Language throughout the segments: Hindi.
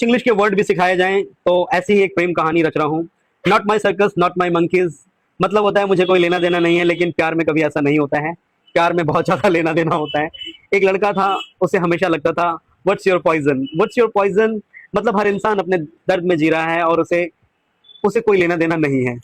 कुछ इंग्लिश के वर्ड भी सिखाए जाएं तो ऐसी ही एक प्रेम कहानी रच रहा हूँ। Not my circus not my monkeys, मतलब होता है मुझे कोई लेना देना नहीं है, लेकिन प्यार में कभी ऐसा नहीं होता है। प्यार में बहुत ज्यादा लेना देना होता है। एक लड़का था, उसे हमेशा लगता था what's your poison, what's your poison, मतलब हर इंसान अपने दर्द में जी रहा है और उसे उसे कोई लेना देना नहीं है।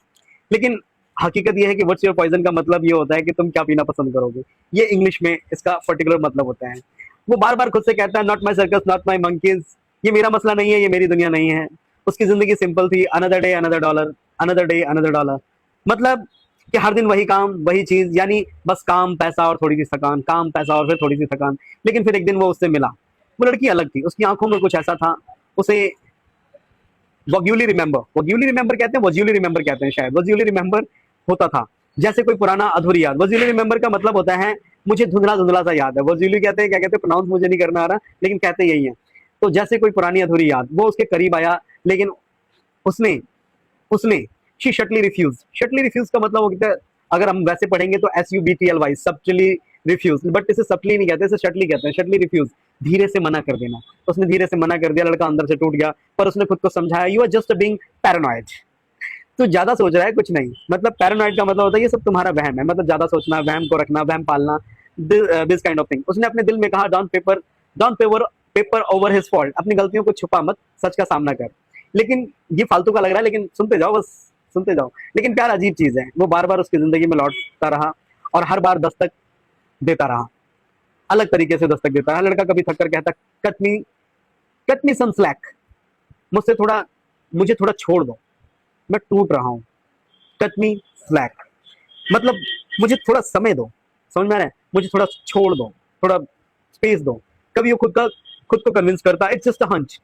लेकिन हकीकत यह है कि व्हाट्स योर पॉइजन का मतलब ये होता है कि तुम क्या पीना पसंद करोगे। ये इंग्लिश में इसका पर्टिकुलर मतलब होता है। वो बार बार खुद से कहता है not my circus not my monkeys, ये मेरा मसला नहीं है, ये मेरी दुनिया नहीं है। उसकी जिंदगी सिंपल थी, another day another dollar, another day another dollar, मतलब कि हर दिन वही काम वही चीज, यानी बस काम पैसा और थोड़ी सी थकान, काम पैसा और फिर थोड़ी सी थकान। लेकिन फिर एक दिन वो उससे मिला। वो लड़की अलग थी, उसकी आंखों में कुछ ऐसा था, उसे वग्यूली रिमेंबर, वग्यूली रिमेंबर कहते हैं, वज्यूली रिमेंबर कहते हैं शायद, वज्यूली रिमेंबर होता था, जैसे कोई पुराना अधूरी याद। वज्यूली रिमेंबर का मतलब होता है मुझे धुंधला धुंधला सा याद है। वज्यूली कहते हैं, क्या कहते हैं प्रोनाउंस मुझे नहीं करना आ रहा, लेकिन कहते यही है। तो जैसे कोई पुरानी अधूरी याद, वो उसके करीब आया, लेकिन उसने उसने शी शटली रिफ्यूज। शटली रिफ्यूज का मतलब होता है, अगर हम वैसे पढ़ेंगे तो SUBTLY, सब्टली रिफ्यूज, बट इसे सटली नहीं कहते, इसे शटली कहते हैं। शटली रिफ्यूज, धीरे से मना कर देना। उसने धीरे से मना कर दिया, लड़का अंदर से टूट गया, पर उसने खुद को समझाया you are just being paranoid, तू ज्यादा सोच रहा है, कुछ नहीं। मतलब पैरानॉइड का मतलब होता है ये सब तुम्हारा वहम है, मतलब ज्यादा सोचना, वहम को रखना, वहम पालना, दिस काइंड ऑफ थिंग। उसने अपने दिल में कहा don't paper over his fault, अपनी गलतियों को छुपा मत, सच का सामना कर। लेकिन ये फालतू का लग रहा है, लेकिन सुनते जाओ, बस सुनते जाओ। लेकिन प्यार अजीब चीज है, वो बार बार उसकी जिंदगी में लौटता रहा और हर बार दस्तक देता रहा, अलग तरीके से दस्तक देता रहा। लड़का कभी थक कर कहता कट मी सम स्लैक, मुझे थोड़ा छोड़ दो, मैं टूट रहा हूँ। कट मी स्लैक, मतलब मुझे थोड़ा समय दो, समझ में आ रहा है, मुझे थोड़ा छोड़ दो, थोड़ा स्पेस दो। कभी वो खुद को कन्विंस करता इट्स जस्ट अ हंच,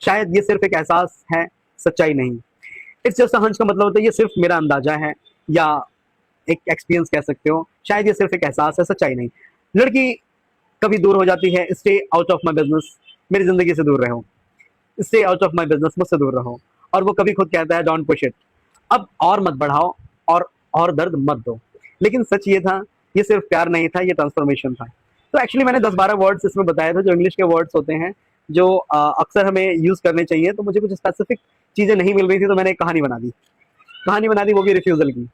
शायद ये सिर्फ एक एहसास है, सच्चाई नहीं। इट्स जस्ट अ हंच का मतलब होता है ये सिर्फ मेरा अंदाजा है, या एक एक्सपीरियंस कह सकते हो, शायद ये सिर्फ एक एहसास है, सच्चाई नहीं। लड़की कभी दूर हो जाती है, stay out of my business, मेरी जिंदगी से दूर रहो, stay out of my business, मुझसे दूर रहो। और वो कभी खुद कहता है डोंट पुश इट, अब और मत बढ़ाओ, और दर्द मत दो। लेकिन सच ये था, ये सिर्फ प्यार नहीं था, ये ट्रांसफॉर्मेशन था। तो एक्चुअली मैंने 10-12 वर्ड्स इसमें बताए थे जो इंग्लिश के वर्ड्स होते हैं, जो अक्सर हमें यूज करने चाहिए। तो मुझे कुछ स्पेसिफिक चीजें नहीं मिल रही थी, तो मैंने एक कहानी बना दी, वो भी रिफ्यूजल की।